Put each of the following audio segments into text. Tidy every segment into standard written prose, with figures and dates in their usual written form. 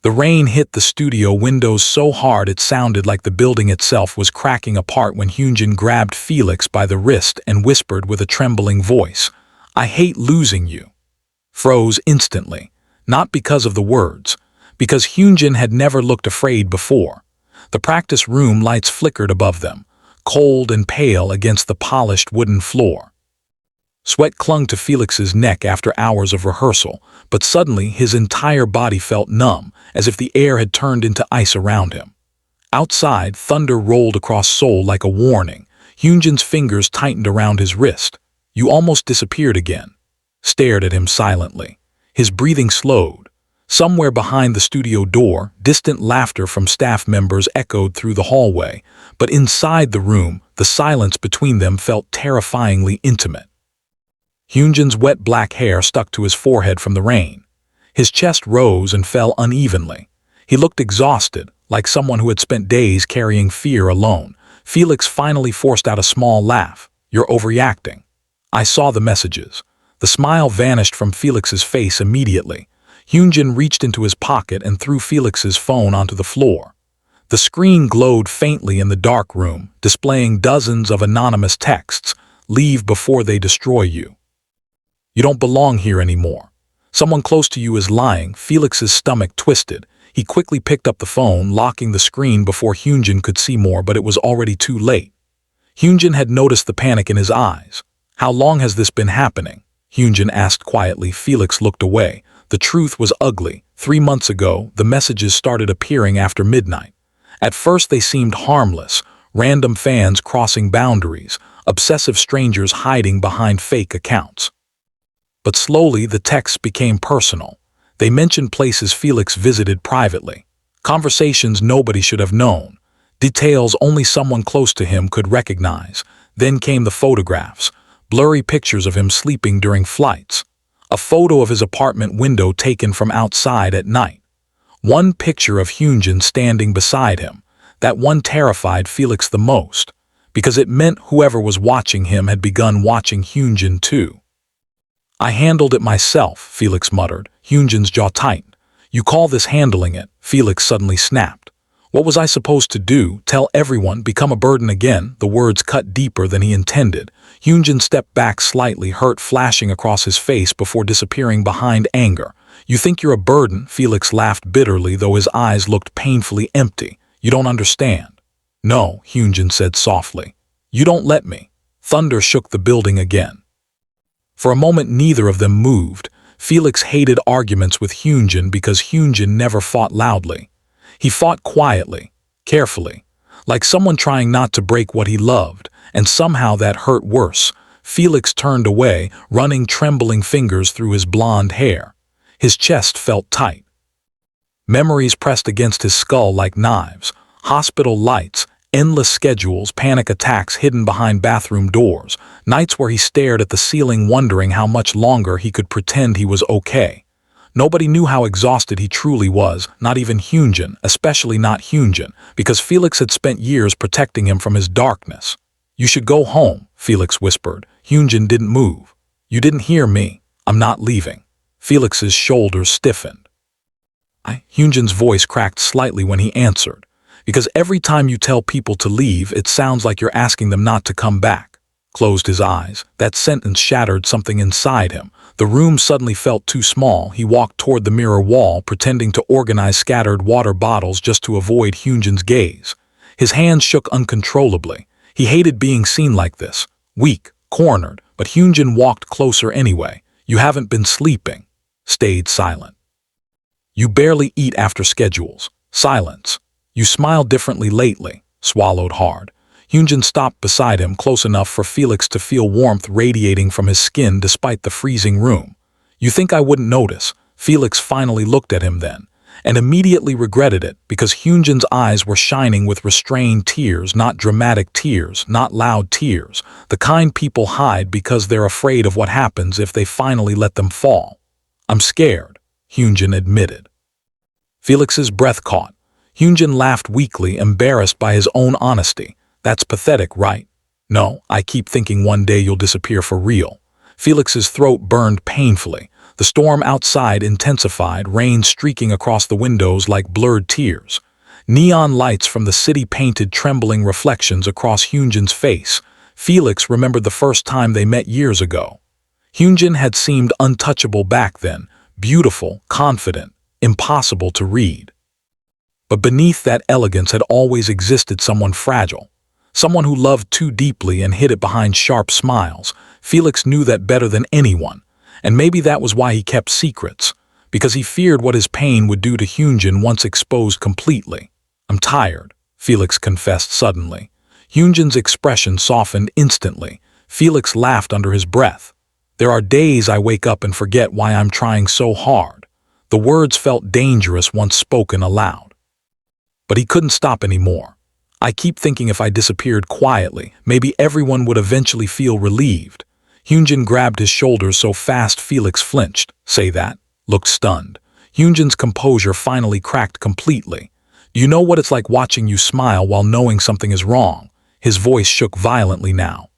The rain hit the studio windows so hard it sounded like the building itself was cracking apart when Hyunjin grabbed Felix by the wrist and whispered with a trembling voice, "I hate losing you." Froze instantly, not because of the words, because Hyunjin had never looked afraid before. The practice room lights flickered above them, cold and pale against the polished wooden floor. Sweat clung to Felix's neck after hours of rehearsal, but suddenly his entire body felt numb, as if the air had turned into ice around him. Outside, thunder rolled across Seoul like a warning. Hyunjin's fingers tightened around his wrist. "You almost disappeared again." Stared at him silently. His breathing slowed. Somewhere behind the studio door, distant laughter from staff members echoed through the hallway, but inside the room, the silence between them felt terrifyingly intimate. Hyunjin's wet black hair stuck to his forehead from the rain. His chest rose and fell unevenly. He looked exhausted, like someone who had spent days carrying fear alone. Felix finally forced out a small laugh. "You're overreacting." "I saw the messages." The smile vanished from Felix's face immediately. Hyunjin reached into his pocket and threw Felix's phone onto the floor. The screen glowed faintly in the dark room, displaying dozens of anonymous texts. "Leave before they destroy you." "You don't belong here anymore." "Someone close to you is lying." Felix's stomach twisted. He quickly picked up the phone, locking the screen before Hyunjin could see more, but it was already too late. Hyunjin had noticed the panic in his eyes. "How long has this been happening?" Hyunjin asked quietly. Felix looked away. The truth was ugly. 3 months ago, the messages started appearing after midnight. At first they seemed harmless, random fans crossing boundaries, obsessive strangers hiding behind fake accounts. But slowly the texts became personal. They mentioned places Felix visited privately, conversations nobody should have known, details only someone close to him could recognize. Then came the photographs, blurry pictures of him sleeping during flights, a photo of his apartment window taken from outside at night. One picture of Hyunjin standing beside him. That one terrified Felix the most, because it meant whoever was watching him had begun watching Hyunjin too. "I handled it myself," Felix muttered. Hyunjin's jaw tightened. "You call this handling it?" Felix suddenly snapped. "What was I supposed to do? Tell everyone? Become a burden again?" The words cut deeper than he intended. Hyunjin stepped back slightly, hurt flashing across his face before disappearing behind anger. "You think you're a burden?" Felix laughed bitterly, though his eyes looked painfully empty. "You don't understand." "No," Hyunjin said softly. "You don't let me." Thunder shook the building again. For a moment neither of them moved. Felix hated arguments with Hyunjin because Hyunjin never fought loudly. He fought quietly, carefully, like someone trying not to break what he loved, and somehow that hurt worse. Felix turned away, running trembling fingers through his blonde hair. His chest felt tight. Memories pressed against his skull like knives. Hospital lights, endless schedules, panic attacks hidden behind bathroom doors, nights where he stared at the ceiling wondering how much longer he could pretend he was okay. Nobody knew how exhausted he truly was, not even Hyunjin, especially not Hyunjin, because Felix had spent years protecting him from his darkness. "You should go home," Felix whispered. Hyunjin didn't move. "You didn't hear me. I'm not leaving." Felix's shoulders stiffened. Hyunjin's voice cracked slightly when he answered. "Because every time you tell people to leave, it sounds like you're asking them not to come back." Closed his eyes. That sentence shattered something inside him. The room suddenly felt too small. He walked toward the mirror wall, pretending to organize scattered water bottles just to avoid Hyunjin's gaze. His hands shook uncontrollably. He hated being seen like this, weak, cornered, but Hyunjin walked closer anyway. "You haven't been sleeping." Stayed silent. "You barely eat after schedules." Silence. "You smile differently lately." Swallowed hard. Hyunjin stopped beside him, close enough for Felix to feel warmth radiating from his skin despite the freezing room. "You think I wouldn't notice?" Felix finally looked at him then, and immediately regretted it, because Hyunjin's eyes were shining with restrained tears, not dramatic tears, not loud tears, the kind people hide because they're afraid of what happens if they finally let them fall. "I'm scared," Hyunjin admitted. Felix's breath caught. Hyunjin laughed weakly, embarrassed by his own honesty. "That's pathetic, right?" "No, I keep thinking one day you'll disappear for real." Felix's throat burned painfully. The storm outside intensified, rain streaking across the windows like blurred tears. Neon lights from the city painted trembling reflections across Hyunjin's face. Felix remembered the first time they met years ago. Hyunjin had seemed untouchable back then, beautiful, confident, impossible to read. But beneath that elegance had always existed someone fragile. Someone who loved too deeply and hid it behind sharp smiles. Felix knew that better than anyone, and maybe that was why he kept secrets, because he feared what his pain would do to Hyunjin once exposed completely. "I'm tired," Felix confessed suddenly. Hyunjin's expression softened instantly. Felix laughed under his breath. "There are days I wake up and forget why I'm trying so hard." The words felt dangerous once spoken aloud. But he couldn't stop anymore. "I keep thinking if I disappeared quietly, maybe everyone would eventually feel relieved." Hyunjin grabbed his shoulders so fast Felix flinched. "Say that?" Looked stunned. Hyunjin's composure finally cracked completely. "Do you know what it's like watching you smile while knowing something is wrong?" His voice shook violently now.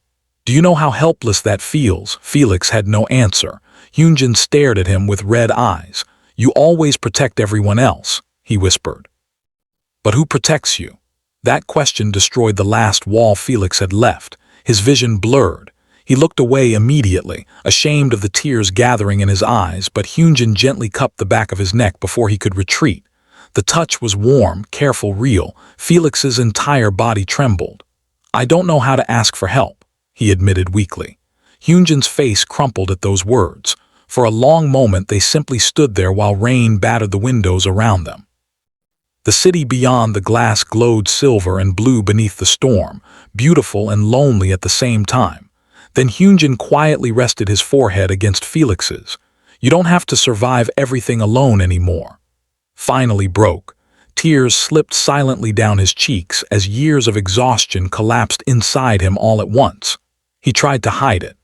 "Do you know how helpless that feels?" Felix had no answer. Hyunjin stared at him with red eyes. "You always protect everyone else," he whispered. "But who protects you?" That question destroyed the last wall Felix had left. His vision blurred. He looked away immediately, ashamed of the tears gathering in his eyes, but Hyunjin gently cupped the back of his neck before he could retreat. The touch was warm, careful, real. Felix's entire body trembled. "I don't know how to ask for help," he admitted weakly. Hyunjin's face crumpled at those words. For a long moment they simply stood there while rain battered the windows around them. The city beyond the glass glowed silver and blue beneath the storm, beautiful and lonely at the same time. Then Hyunjin quietly rested his forehead against Felix's. "You don't have to survive everything alone anymore." Finally broke. Tears slipped silently down his cheeks as years of exhaustion collapsed inside him all at once. He tried to hide it.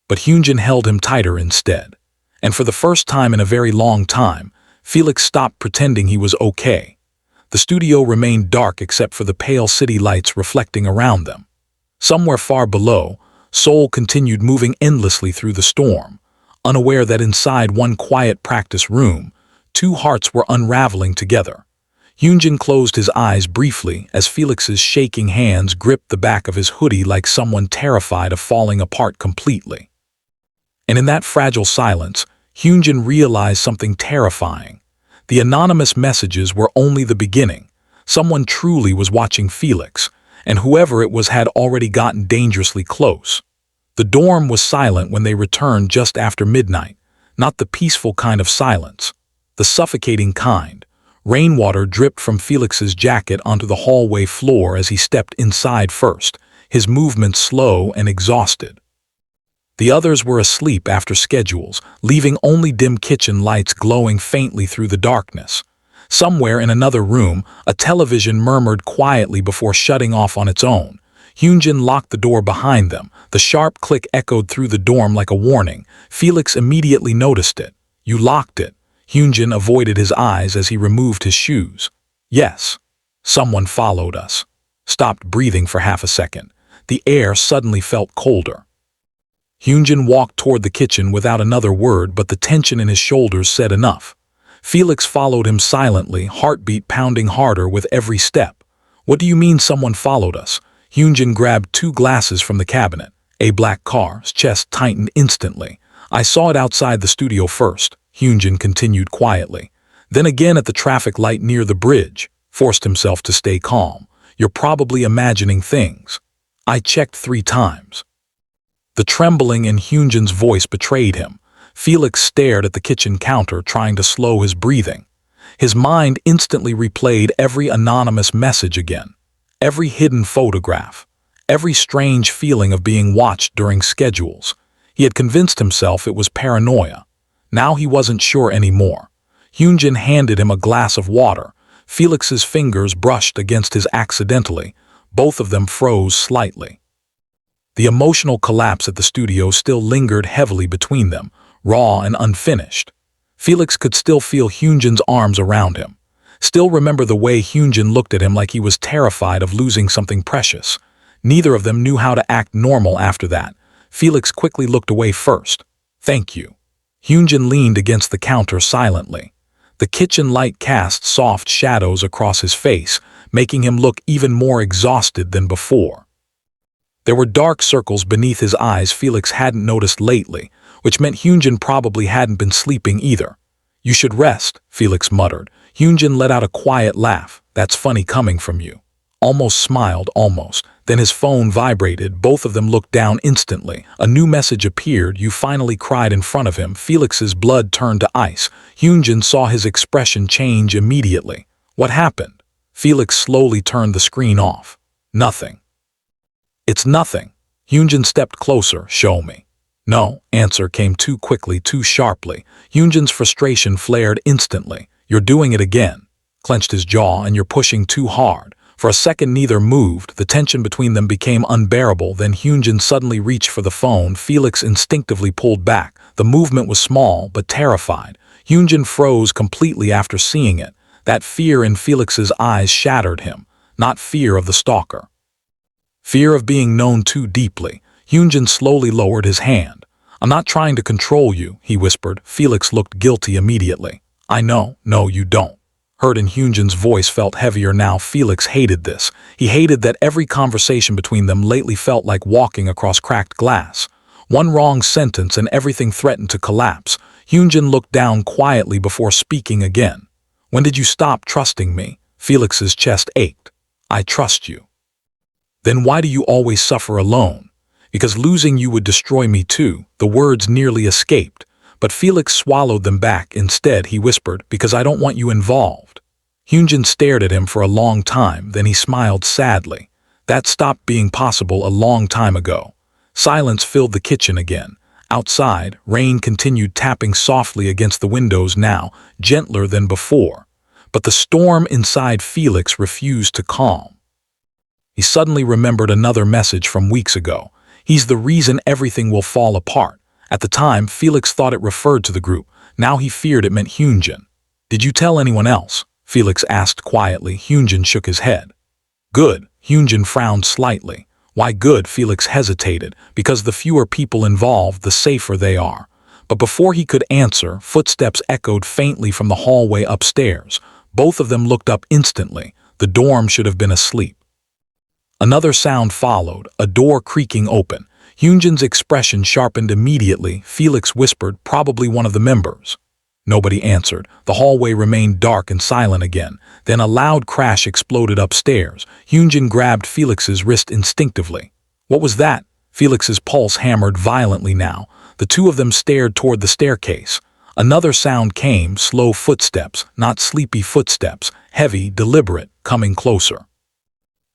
But Hyunjin held him tighter instead. And for the first time in a very long time, Felix stopped pretending he was okay. The studio remained dark except for the pale city lights reflecting around them. Somewhere far below, Seoul continued moving endlessly through the storm, unaware that inside one quiet practice room, two hearts were unraveling together. Hyunjin closed his eyes briefly as Felix's shaking hands gripped the back of his hoodie like someone terrified of falling apart completely. And in that fragile silence, Hyunjin realized something terrifying. The anonymous messages were only the beginning. Someone truly was watching Felix, and whoever it was had already gotten dangerously close. The dorm was silent when they returned just after midnight, not the peaceful kind of silence, the suffocating kind. Rainwater dripped from Felix's jacket onto the hallway floor as he stepped inside first, his movements slow and exhausted. The others were asleep after schedules, leaving only dim kitchen lights glowing faintly through the darkness. Somewhere in another room, a television murmured quietly before shutting off on its own. Hyunjin locked the door behind them. The sharp click echoed through the dorm like a warning. Felix immediately noticed it. "You locked it." Hyunjin avoided his eyes as he removed his shoes. "Yes. Someone followed us." Stopped breathing for half a second. The air suddenly felt colder. Hyunjin walked toward the kitchen without another word, but the tension in his shoulders said enough. Felix followed him silently, heartbeat pounding harder with every step. "What do you mean someone followed us?" Hyunjin grabbed two glasses from the cabinet. "A black car." His chest tightened instantly. "I saw it outside the studio first," Hyunjin continued quietly. "Then again at the traffic light near the bridge." Forced himself to stay calm. "You're probably imagining things." "I checked 3 times." The trembling in Hyunjin's voice betrayed him. Felix stared at the kitchen counter, trying to slow his breathing. His mind instantly replayed every anonymous message again, every hidden photograph, every strange feeling of being watched during schedules. He had convinced himself it was paranoia. Now he wasn't sure anymore. Hyunjin handed him a glass of water. Felix's fingers brushed against his accidentally. Both of them froze slightly. The emotional collapse at the studio still lingered heavily between them, raw and unfinished. Felix could still feel Hyunjin's arms around him. Still remember the way Hyunjin looked at him like he was terrified of losing something precious. Neither of them knew how to act normal after that. Felix quickly looked away first. "Thank you." Hyunjin leaned against the counter silently. The kitchen light cast soft shadows across his face, making him look even more exhausted than before. There were dark circles beneath his eyes Felix hadn't noticed lately, which meant Hyunjin probably hadn't been sleeping either. "You should rest," Felix muttered. Hyunjin let out a quiet laugh. "That's funny coming from you." Almost smiled, almost. Then his phone vibrated. Both of them looked down instantly. A new message appeared. "You finally cried in front of him." Felix's blood turned to ice. Hyunjin saw his expression change immediately. "What happened?" Felix slowly turned the screen off. "Nothing." "It's nothing." Hyunjin stepped closer. "Show me." "No." Answer came too quickly, too sharply. Hyunjin's frustration flared instantly. "You're doing it again." Clenched his jaw. "And you're pushing too hard." For a second neither moved. The tension between them became unbearable. Then Hyunjin suddenly reached for the phone. Felix instinctively pulled back. The movement was small, but terrified. Hyunjin froze completely after seeing it. That fear in Felix's eyes shattered him. Not fear of the stalker. Fear of being known too deeply. Hyunjin slowly lowered his hand. "I'm not trying to control you," he whispered. Felix looked guilty immediately. "I know." "No, you don't." Heard in Hyunjin's voice felt heavier now. Felix hated this. He hated that every conversation between them lately felt like walking across cracked glass. One wrong sentence and everything threatened to collapse. Hyunjin looked down quietly before speaking again. "When did you stop trusting me?" Felix's chest ached. "I trust you." "Then why do you always suffer alone?" "Because losing you would destroy me too." The words nearly escaped, but Felix swallowed them back. Instead, he whispered, "Because I don't want you involved." Hyunjin stared at him for a long time, then he smiled sadly. That stopped being possible a long time ago. Silence filled the kitchen again. Outside, rain continued tapping softly against the windows now, gentler than before. But the storm inside Felix refused to calm. He suddenly remembered another message from weeks ago. He's the reason everything will fall apart. At the time, Felix thought it referred to the group. Now he feared it meant Hyunjin. "Did you tell anyone else?" Felix asked quietly. Hyunjin shook his head. "Good." Hyunjin frowned slightly. "Why good?" Felix hesitated. "Because the fewer people involved, the safer they are." But before he could answer, footsteps echoed faintly from the hallway upstairs. Both of them looked up instantly. The dorm should have been asleep. Another sound followed, a door creaking open. Hyunjin's expression sharpened immediately. Felix whispered, "Probably one of the members." Nobody answered. The hallway remained dark and silent again. Then a loud crash exploded upstairs. Hyunjin grabbed Felix's wrist instinctively. "What was that?" Felix's pulse hammered violently now. The two of them stared toward the staircase. Another sound came, slow footsteps, not sleepy footsteps, heavy, deliberate, coming closer.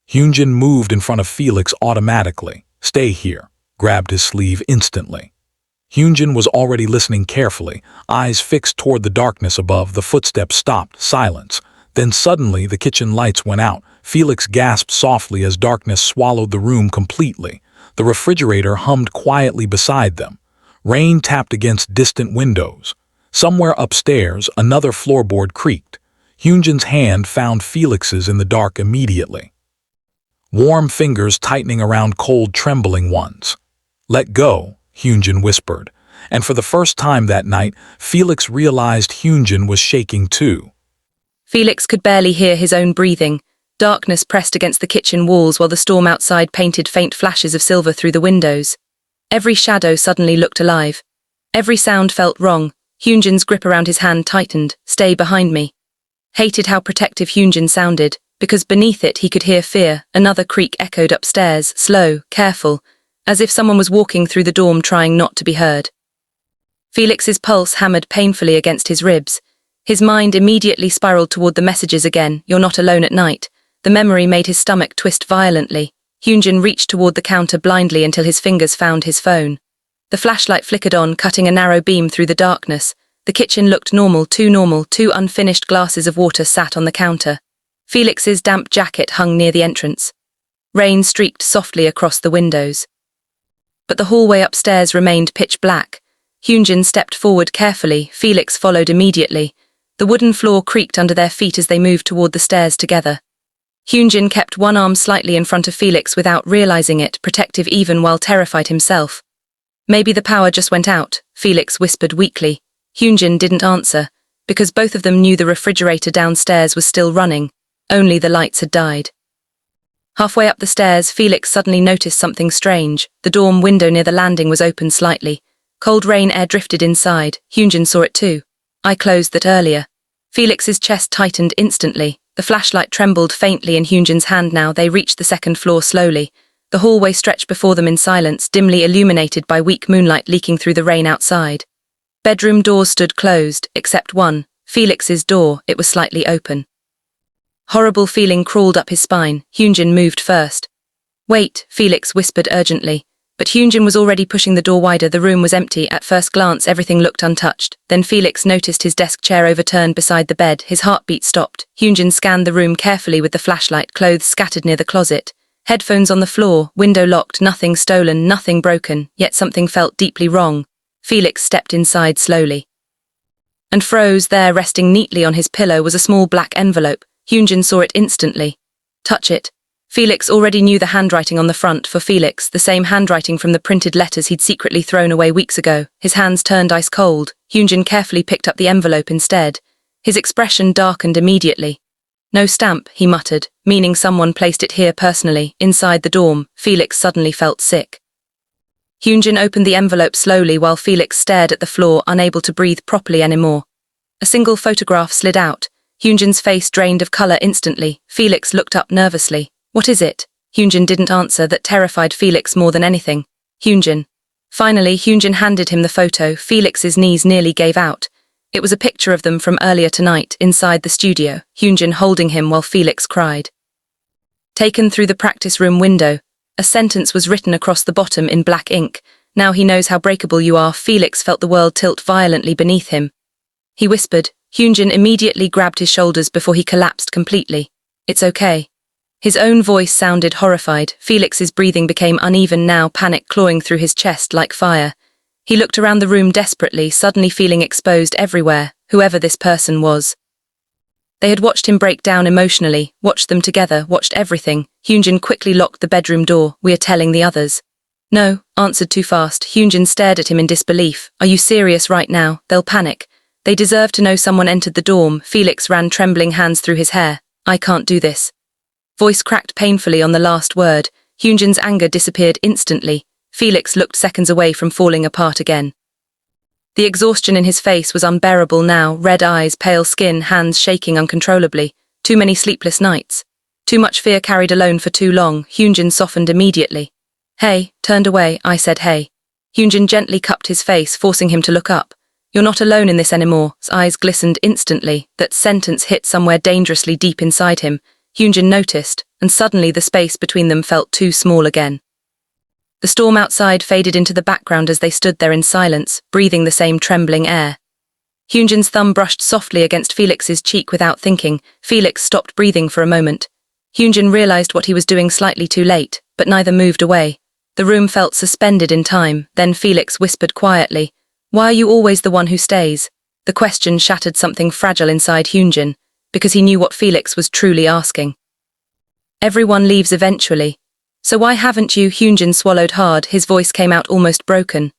Hyunjin moved in front of Felix automatically. "Stay here." Grabbed his sleeve instantly. Hyunjin was already listening carefully, eyes fixed toward the darkness above. The footsteps stopped, silence. Then suddenly the kitchen lights went out. Felix gasped softly as darkness swallowed the room completely. The refrigerator hummed quietly beside them. Rain tapped against distant windows. Somewhere upstairs, another floorboard creaked. Hyunjin's hand found Felix's in the dark immediately. Warm fingers tightening around cold, trembling ones. "Let go," Hyunjin whispered. And for the first time that night, Felix realized Hyunjin was shaking too. Felix could barely hear his own breathing. Darkness pressed against the kitchen walls while the storm outside painted faint flashes of silver through the windows. Every shadow suddenly looked alive. Every sound felt wrong. Hyunjin's grip around his hand tightened. "Stay behind me." Hated how protective Hyunjin sounded, because beneath it he could hear fear. Another creak echoed upstairs, slow, careful, as if someone was walking through the dorm trying not to be heard. Felix's pulse hammered painfully against his ribs. His mind immediately spiraled toward the messages again. "You're not alone at night." The memory made his stomach twist violently. Hyunjin reached toward the counter blindly until his fingers found his phone. The flashlight flickered on, cutting a narrow beam through the darkness. The kitchen looked normal. Two unfinished glasses of water sat on the counter. Felix's damp jacket hung near the entrance. Rain streaked softly across the windows. But the hallway upstairs remained pitch black. Hyunjin stepped forward carefully. Felix followed immediately. The wooden floor creaked under their feet as they moved toward the stairs together. Hyunjin kept one arm slightly in front of Felix without realizing it, protective even while terrified himself. Maybe the power just went out. Felix whispered weakly. Hyunjin didn't answer, because both of them knew the refrigerator downstairs was still running, only the lights had died. Halfway up the stairs, Felix suddenly noticed something strange. The dorm window near the landing was open slightly. Cold rain air drifted inside. Hyunjin saw it too. I closed that earlier. Felix's chest tightened instantly. The flashlight trembled faintly in Hyunjin's hand now. They reached the second floor slowly. The hallway stretched before them in silence, dimly illuminated by weak moonlight leaking through the rain outside. Bedroom doors stood closed, except one, Felix's door. It was slightly open. Horrible feeling crawled up his spine. Hyunjin moved first. "Wait," Felix whispered urgently. But Hyunjin was already pushing the door wider. The room was empty. At first glance, everything looked untouched. Then Felix noticed his desk chair overturned beside the bed. His heartbeat stopped. Hyunjin scanned the room carefully with the flashlight, clothes scattered near the closet. Headphones on the floor, window locked, nothing stolen, nothing broken, yet something felt deeply wrong. Felix stepped inside slowly. And froze. There, resting neatly on his pillow, was a small black envelope. Hyunjin saw it instantly. "Touch it." Felix already knew the handwriting on the front. For Felix, the same handwriting from the printed letters he'd secretly thrown away weeks ago. His hands turned ice cold. Hyunjin carefully picked up the envelope instead. His expression darkened immediately. "No stamp," he muttered, meaning someone placed it here personally. Inside the dorm, Felix suddenly felt sick. Hyunjin opened the envelope slowly while Felix stared at the floor, unable to breathe properly anymore. A single photograph slid out. Hyunjin's face drained of color instantly. Felix looked up nervously. "What is it?" Hyunjin didn't answer. That terrified Felix more than anything. "Hyunjin." Finally, Hyunjin handed him the photo. Felix's knees nearly gave out. It was a picture of them from earlier tonight, inside the studio, Hyunjin holding him while Felix cried. Taken through the practice room window. A sentence was written across the bottom in black ink. "Now he knows how breakable you are." Felix felt the world tilt violently beneath him. He whispered. Hyunjin immediately grabbed his shoulders before he collapsed completely. "It's okay." His own voice sounded horrified. Felix's breathing became uneven now, panic clawing through his chest like fire. He looked around the room desperately, suddenly feeling exposed everywhere, whoever this person was. They had watched him break down emotionally, watched them together, watched everything. Hyunjin quickly locked the bedroom door. "We are telling the others." "No," answered too fast. Hyunjin stared at him in disbelief. "Are you serious right now? They'll panic. They deserve to know someone entered the dorm." Felix ran trembling hands through his hair. "I can't do this." Voice cracked painfully on the last word. Hyunjin's anger disappeared instantly. Felix looked seconds away from falling apart again. The exhaustion in his face was unbearable now, red eyes, pale skin, hands shaking uncontrollably. Too many sleepless nights. Too much fear carried alone for too long. Hyunjin softened immediately. "Hey," turned away. I said hey. Hyunjin gently cupped his face, forcing him to look up. "You're not alone in this anymore." His eyes glistened instantly. That sentence hit somewhere dangerously deep inside him. Hyunjin noticed, and suddenly the space between them felt too small again. The storm outside faded into the background as they stood there in silence, breathing the same trembling air. Hyunjin's thumb brushed softly against Felix's cheek without thinking. Felix stopped breathing for a moment. Hyunjin realized what he was doing slightly too late, but neither moved away. The room felt suspended in time. Then Felix whispered quietly, "Why are you always the one who stays?" The question shattered something fragile inside Hyunjin, because he knew what Felix was truly asking. "Everyone leaves eventually. So why haven't you?" Hyunjin swallowed hard. His voice came out almost broken.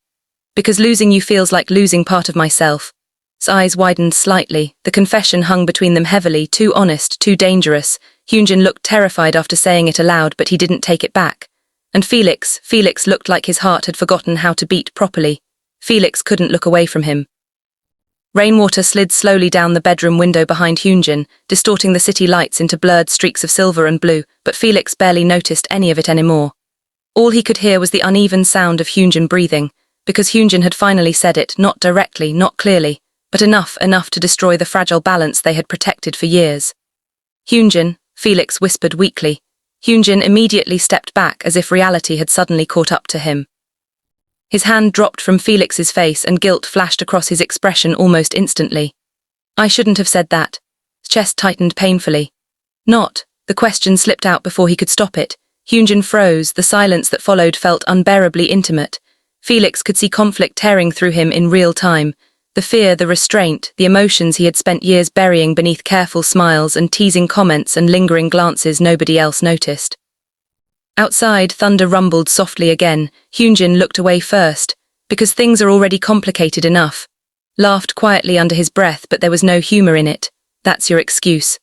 "Because losing you feels like losing part of myself." His eyes widened slightly. The confession hung between them heavily, too honest, too dangerous. Hyunjin looked terrified after saying it aloud, but he didn't take it back. And Felix looked like his heart had forgotten how to beat properly. Felix couldn't look away from him. Rainwater slid slowly down the bedroom window behind Hyunjin, distorting the city lights into blurred streaks of silver and blue, but Felix barely noticed any of it anymore. All he could hear was the uneven sound of Hyunjin breathing, because Hyunjin had finally said it, not directly, not clearly, but enough to destroy the fragile balance they had protected for years. "Hyunjin," Felix whispered weakly. Hyunjin immediately stepped back as if reality had suddenly caught up to him. His hand dropped from Felix's face and guilt flashed across his expression almost instantly. "I shouldn't have said that." His chest tightened painfully. "Not." The question slipped out before he could stop it. Hyunjin froze. The silence that followed felt unbearably intimate. Felix could see conflict tearing through him in real time. The fear, the restraint, the emotions he had spent years burying beneath careful smiles and teasing comments and lingering glances nobody else noticed. Outside, thunder rumbled softly again. Hyunjin looked away first. Because things are already complicated enough. Laughed quietly under his breath, but there was no humor in it. That's your excuse.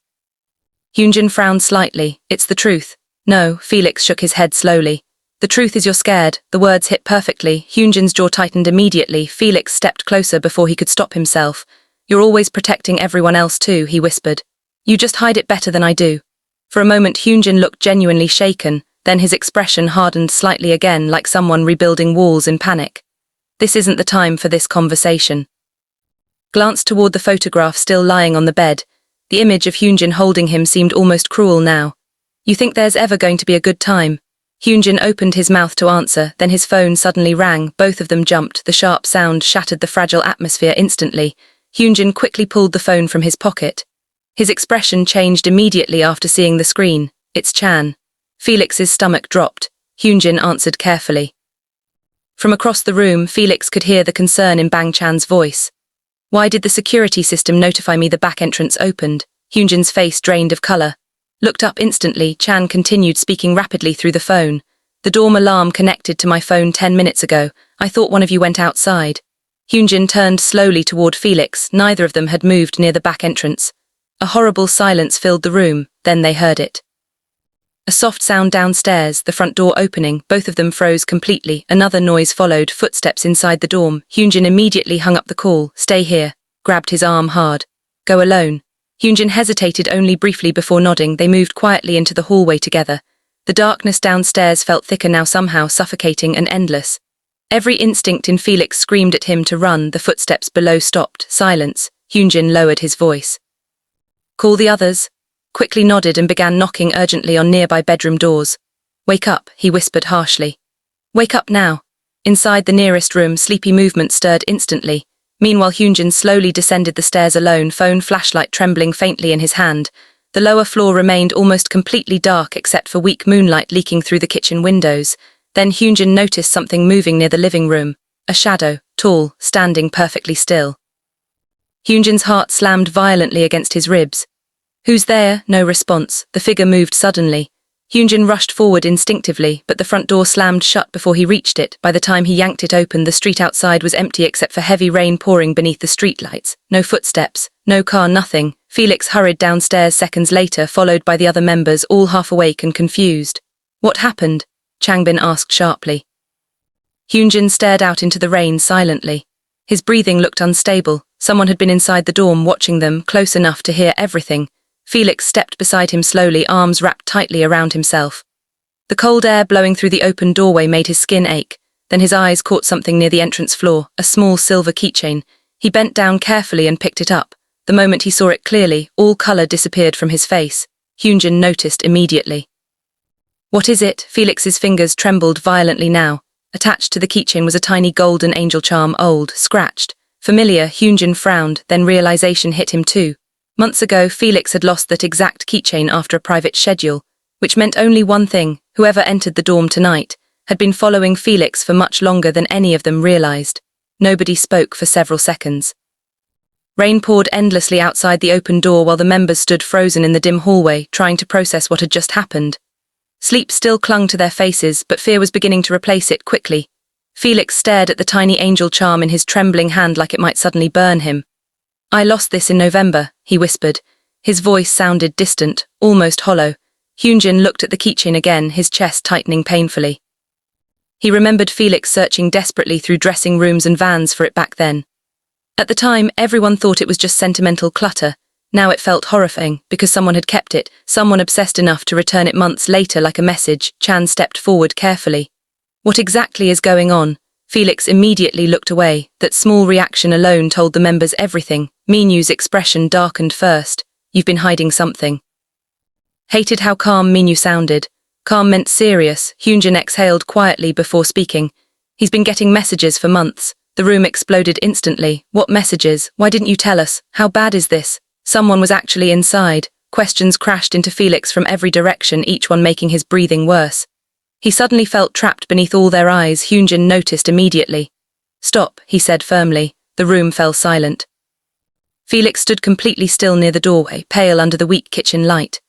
Hyunjin frowned slightly. It's the truth. No, Felix shook his head slowly. The truth is you're scared. The words hit perfectly. Hyunjin's jaw tightened immediately. Felix stepped closer before he could stop himself. You're always protecting everyone else too, he whispered. You just hide it better than I do. For a moment Hyunjin looked genuinely shaken, then his expression hardened slightly again, like someone rebuilding walls in panic. This isn't the time for this conversation. Glanced toward the photograph still lying on the bed. The image of Hyunjin holding him seemed almost cruel now. You think there's ever going to be a good time? Hyunjin opened his mouth to answer, then his phone suddenly rang. Both of them jumped. The sharp sound shattered the fragile atmosphere instantly. Hyunjin quickly pulled the phone from his pocket. His expression changed immediately after seeing the screen. It's Chan. Felix's stomach dropped. Hyunjin answered carefully. From across the room, Felix could hear the concern in Bang Chan's voice. Why did the security system notify me the back entrance opened? Hyunjin's face drained of color. Looked up instantly, Chan continued speaking rapidly through the phone. The dorm alarm connected to my phone 10 minutes ago. I thought one of you went outside. Hyunjin turned slowly toward Felix. Neither of them had moved near the back entrance. A horrible silence filled the room, then they heard it. A soft sound downstairs, the front door opening. Both of them froze completely. Another noise followed, footsteps inside the dorm. Hyunjin immediately hung up the call. Stay here. Grabbed his arm hard. Go alone. Hyunjin hesitated only briefly before nodding. They moved quietly into the hallway together. The darkness downstairs felt thicker now, somehow suffocating and endless. Every instinct in Felix screamed at him to run. The footsteps below stopped. Silence. Hyunjin lowered his voice. Call the others. Quickly nodded and began knocking urgently on nearby bedroom doors. Wake up, he whispered harshly. Wake up now. Inside the nearest room, sleepy movement stirred instantly. Meanwhile Hyunjin slowly descended the stairs alone, phone flashlight trembling faintly in his hand. The lower floor remained almost completely dark except for weak moonlight leaking through the kitchen windows. Then Hyunjin noticed something moving near the living room. A shadow, tall, standing perfectly still. Hyunjin's heart slammed violently against his ribs. Who's there? No response. The figure moved suddenly. Hyunjin rushed forward instinctively, but the front door slammed shut before he reached it. By the time he yanked it open, the street outside was empty except for heavy rain pouring beneath the streetlights. No footsteps, no car, nothing. Felix hurried downstairs seconds later, followed by the other members, all half awake and confused. What happened? Changbin asked sharply. Hyunjin stared out into the rain silently. His breathing looked unstable. Someone had been inside the dorm watching them, close enough to hear everything. Felix stepped beside him slowly, arms wrapped tightly around himself. The cold air blowing through the open doorway made his skin ache. Then his eyes caught something near the entrance floor, a small silver keychain. He bent down carefully and picked it up. The moment he saw it clearly, all color disappeared from his face. Hyunjin noticed immediately. What is it? Felix's fingers trembled violently now. Attached to the keychain was a tiny golden angel charm, old, scratched. Familiar. Hyunjin frowned, then realization hit him too. Months ago, Felix had lost that exact keychain after a private schedule, which meant only one thing: whoever entered the dorm tonight had been following Felix for much longer than any of them realized. Nobody spoke for several seconds. Rain poured endlessly outside the open door while the members stood frozen in the dim hallway, trying to process what had just happened. Sleep still clung to their faces, but fear was beginning to replace it quickly. Felix stared at the tiny angel charm in his trembling hand like it might suddenly burn him. I lost this in November, he whispered. His voice sounded distant, almost hollow. Hyunjin looked at the keychain again, his chest tightening painfully. He remembered Felix searching desperately through dressing rooms and vans for it back then. At the time, everyone thought it was just sentimental clutter. Now it felt horrifying, because someone had kept it, someone obsessed enough to return it months later like a message. Chan stepped forward carefully. What exactly is going on? Felix immediately looked away. That small reaction alone told the members everything. Minu's expression darkened first. You've been hiding something. Hated how calm Minu sounded. Calm meant serious. Hyunjin exhaled quietly before speaking. He's been getting messages for months. The room exploded instantly. What messages? Why didn't you tell us? How bad is this? Someone was actually inside. Questions crashed into Felix from every direction, each one making his breathing worse. He suddenly felt trapped beneath all their eyes. Hyunjin noticed immediately. Stop, he said firmly. The room fell silent. Felix stood completely still near the doorway, pale under the weak kitchen light.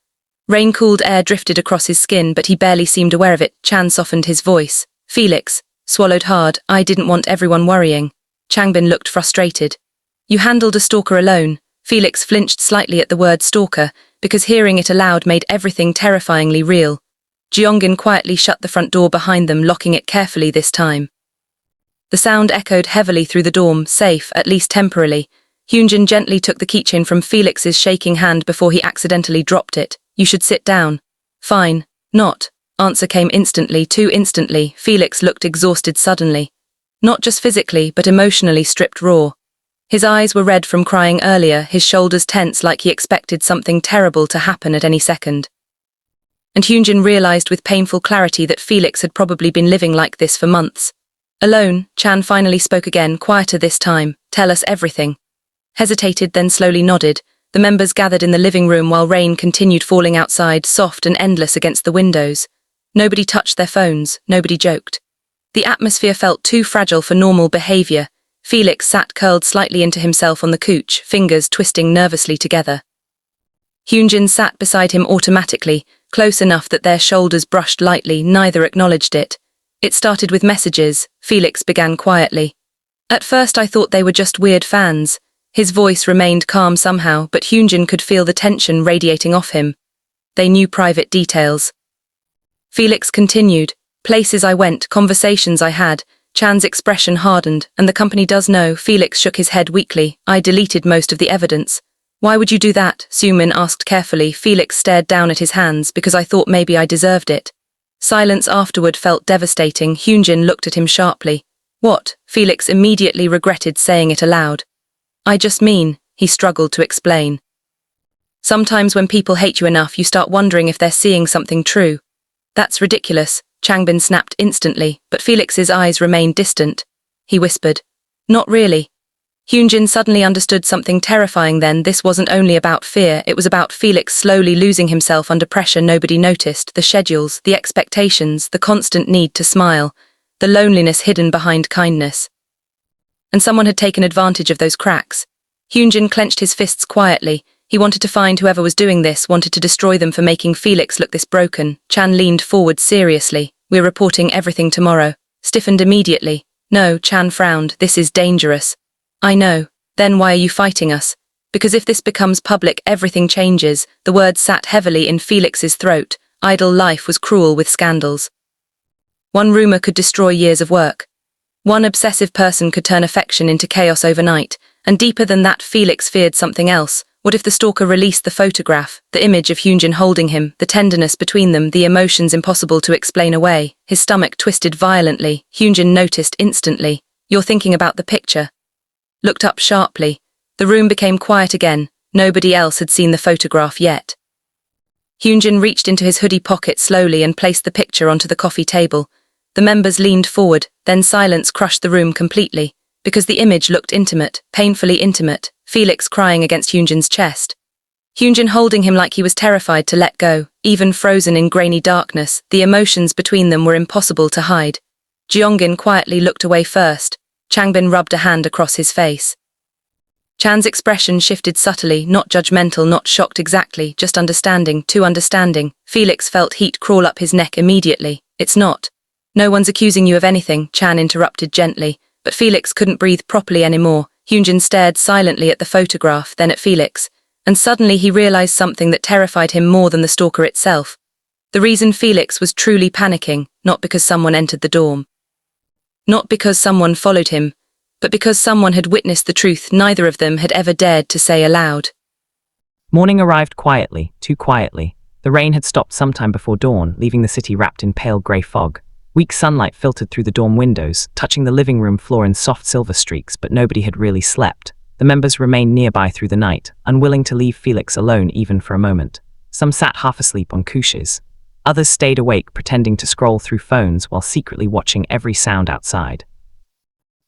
Rain-cooled air drifted across his skin, but he barely seemed aware of it. Chan softened his voice. Felix, Swallowed hard, I didn't want everyone worrying. Changbin looked frustrated. You handled a stalker alone. Felix flinched slightly at the word stalker, because hearing it aloud made everything terrifyingly real. Jeongin quietly shut the front door behind them, locking it carefully this time. The sound echoed heavily through the dorm, safe, at least temporarily. Hyunjin gently took the keychain from Felix's shaking hand before he accidentally dropped it. You should sit down. Fine. Not. Answer came instantly, too instantly. Felix looked exhausted suddenly. Not just physically, but emotionally stripped raw. His eyes were red from crying earlier, his shoulders tense like he expected something terrible to happen at any second. And Hyunjin realized with painful clarity that Felix had probably been living like this for months. Alone, Chan finally spoke again, quieter this time. Tell us everything. Hesitated, then slowly nodded. The members gathered in the living room while rain continued falling outside, soft and endless against the windows. Nobody touched their phones, nobody joked. The atmosphere felt too fragile for normal behavior. Felix sat curled slightly into himself on the couch, fingers twisting nervously together. Hyunjin sat beside him automatically, close enough that their shoulders brushed lightly, neither acknowledged it. It started with messages, Felix began quietly. At first I thought they were just weird fans. His voice remained calm somehow, but Hyunjin could feel the tension radiating off him. They knew private details. Felix continued. Places I went, conversations I had. Chan's expression hardened, and the company does know. Felix shook his head weakly. I deleted most of the evidence. Why would you do that? Sumin asked carefully. Felix stared down at his hands, because I thought maybe I deserved it. Silence afterward felt devastating. Hyunjin looked at him sharply. What? Felix immediately regretted saying it aloud. I just mean, he struggled to explain. Sometimes when people hate you enough, you start wondering if they're seeing something true. That's ridiculous, Changbin snapped instantly, but Felix's eyes remained distant. He whispered, Not really. Hyunjin suddenly understood something terrifying then. This wasn't only about fear, it was about Felix slowly losing himself under pressure nobody noticed, the schedules, the expectations, the constant need to smile, the loneliness hidden behind kindness. And someone had taken advantage of those cracks. Hyunjin clenched his fists quietly. He wanted to find whoever was doing this, wanted to destroy them for making Felix look this broken. Chan leaned forward seriously. We're reporting everything tomorrow. Stiffened immediately. No, Chan frowned. This is dangerous. I know. Then why are you fighting us? Because if this becomes public, everything changes. The words sat heavily in Felix's throat. Idle life was cruel with scandals. One rumor could destroy years of work. One obsessive person could turn affection into chaos overnight. And deeper than that, Felix feared something else. What if the stalker released the photograph, the image of Hyunjin holding him, the tenderness between them, the emotions impossible to explain away? His stomach twisted violently. Hyunjin noticed instantly. You're thinking about the picture. Looked up sharply. The room became quiet again. Nobody else had seen the photograph yet. Hyunjin reached into his hoodie pocket slowly and placed the picture onto the coffee table. The members leaned forward, then silence crushed the room completely. Because the image looked intimate, painfully intimate, Felix crying against Hyunjin's chest. Hyunjin holding him like he was terrified to let go, even frozen in grainy darkness, the emotions between them were impossible to hide. Jeongin quietly looked away first. Changbin rubbed a hand across his face. Chan's expression shifted subtly, not judgmental, not shocked exactly, just understanding, too understanding. Felix felt heat crawl up his neck immediately. It's not. No one's accusing you of anything, Chan interrupted gently. But Felix couldn't breathe properly anymore. Hyunjin stared silently at the photograph, then at Felix, and suddenly he realized something that terrified him more than the stalker itself. The reason Felix was truly panicking, not because someone entered the dorm. Not because someone followed him, but because someone had witnessed the truth neither of them had ever dared to say aloud. Morning arrived quietly, too quietly. The rain had stopped sometime before dawn, leaving the city wrapped in pale grey fog. Weak sunlight filtered through the dorm windows, touching the living room floor in soft silver streaks, but nobody had really slept. The members remained nearby through the night, unwilling to leave Felix alone even for a moment. Some sat half asleep on couches. Others stayed awake, pretending to scroll through phones while secretly watching every sound outside.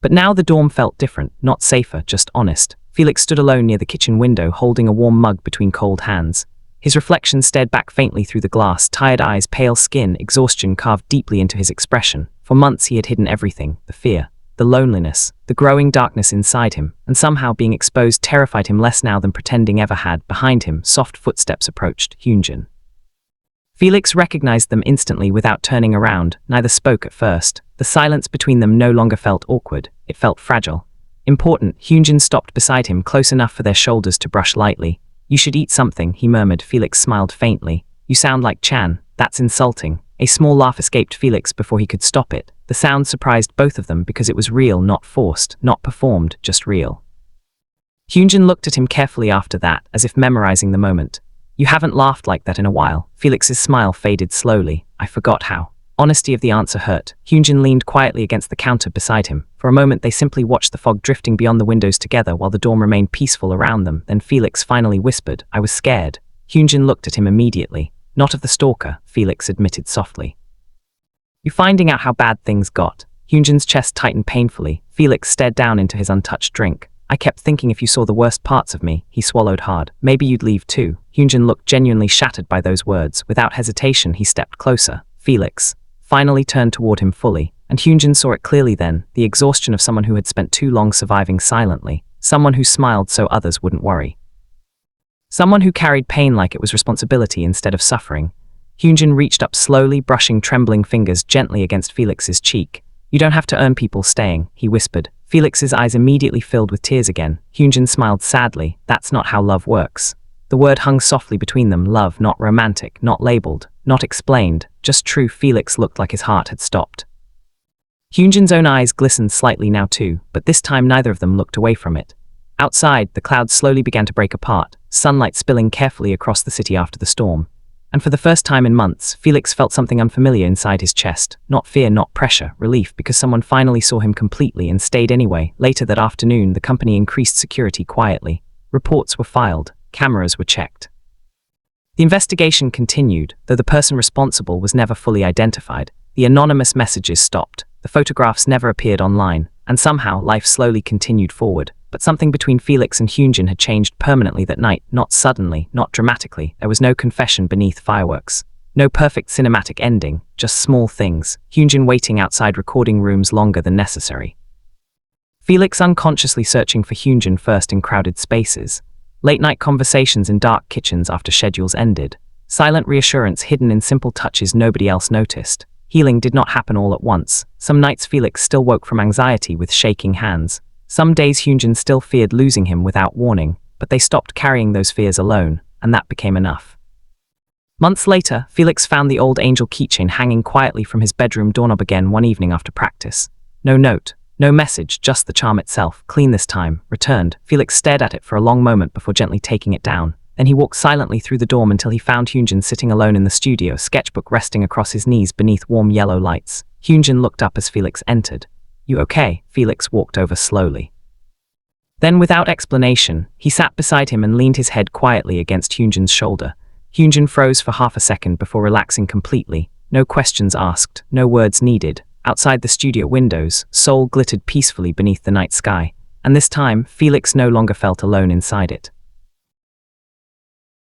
But now the dorm felt different, not safer, just honest. Felix stood alone near the kitchen window, holding a warm mug between cold hands. His reflection stared back faintly through the glass, tired eyes, pale skin, exhaustion carved deeply into his expression. For months he had hidden everything, the fear, the loneliness, the growing darkness inside him, and somehow being exposed terrified him less now than pretending ever had. Behind him, soft footsteps approached. Hyunjin. Felix recognized them instantly without turning around. Neither spoke at first. The silence between them no longer felt awkward, it felt fragile. Important, Hyunjin stopped beside him close enough for their shoulders to brush lightly. "You should eat something," he murmured. Felix smiled faintly. "You sound like Chan. That's insulting." A small laugh escaped Felix before he could stop it. The sound surprised both of them because it was real, not forced, not performed, just real. Hyunjin looked at him carefully after that, as if memorizing the moment. "You haven't laughed like that in a while." Felix's smile faded slowly. "I forgot how." Honesty of the answer hurt. Hyunjin leaned quietly against the counter beside him. For a moment they simply watched the fog drifting beyond the windows together while the dorm remained peaceful around them. Then Felix finally whispered, "I was scared." Hyunjin looked at him immediately. "Not of the stalker," Felix admitted softly. "You finding out how bad things got?" Hyunjin's chest tightened painfully. Felix stared down into his untouched drink. "I kept thinking if you saw the worst parts of me," he swallowed hard. "Maybe you'd leave too." Hyunjin looked genuinely shattered by those words. Without hesitation, he stepped closer. Felix finally turned toward him fully, and Hyunjin saw it clearly then, the exhaustion of someone who had spent too long surviving silently, someone who smiled so others wouldn't worry. Someone who carried pain like it was responsibility instead of suffering. Hyunjin reached up slowly, brushing trembling fingers gently against Felix's cheek. "You don't have to earn people staying," he whispered. Felix's eyes immediately filled with tears again. Hyunjin smiled sadly. "That's not how love works." The word hung softly between them. Love, not romantic, not labeled, not explained, just true. Felix looked like his heart had stopped. Hyunjin's own eyes glistened slightly now too, but this time neither of them looked away from it. Outside, the clouds slowly began to break apart, sunlight spilling carefully across the city after the storm. And for the first time in months, Felix felt something unfamiliar inside his chest. Not fear, not pressure, relief, because someone finally saw him completely and stayed anyway. Later that afternoon, the company increased security quietly. Reports were filed. Cameras were checked. The investigation continued, though the person responsible was never fully identified. The anonymous messages stopped. The photographs never appeared online, and somehow life slowly continued forward. But something between Felix and Hyunjin had changed permanently that night, not suddenly, not dramatically. There was no confession beneath fireworks. No perfect cinematic ending, just small things. Hyunjin waiting outside recording rooms longer than necessary. Felix unconsciously searching for Hyunjin first in crowded spaces. Late-night conversations in dark kitchens after schedules ended. Silent reassurance hidden in simple touches nobody else noticed. Healing did not happen all at once. Some nights Felix still woke from anxiety with shaking hands. Some days Hyunjin still feared losing him without warning, but they stopped carrying those fears alone, and that became enough. Months later, Felix found the old angel keychain hanging quietly from his bedroom doorknob again one evening after practice. No note. No message, just the charm itself, clean this time, returned. Felix stared at it for a long moment before gently taking it down. Then he walked silently through the dorm until he found Hyunjin sitting alone in the studio, sketchbook resting across his knees beneath warm yellow lights. Hyunjin looked up as Felix entered. "You okay?" Felix walked over slowly. Then, without explanation, he sat beside him and leaned his head quietly against Hyunjin's shoulder. Hyunjin froze for half a second before relaxing completely. No questions asked, no words needed. Outside the studio windows, Seoul glittered peacefully beneath the night sky, and this time, Felix no longer felt alone inside it.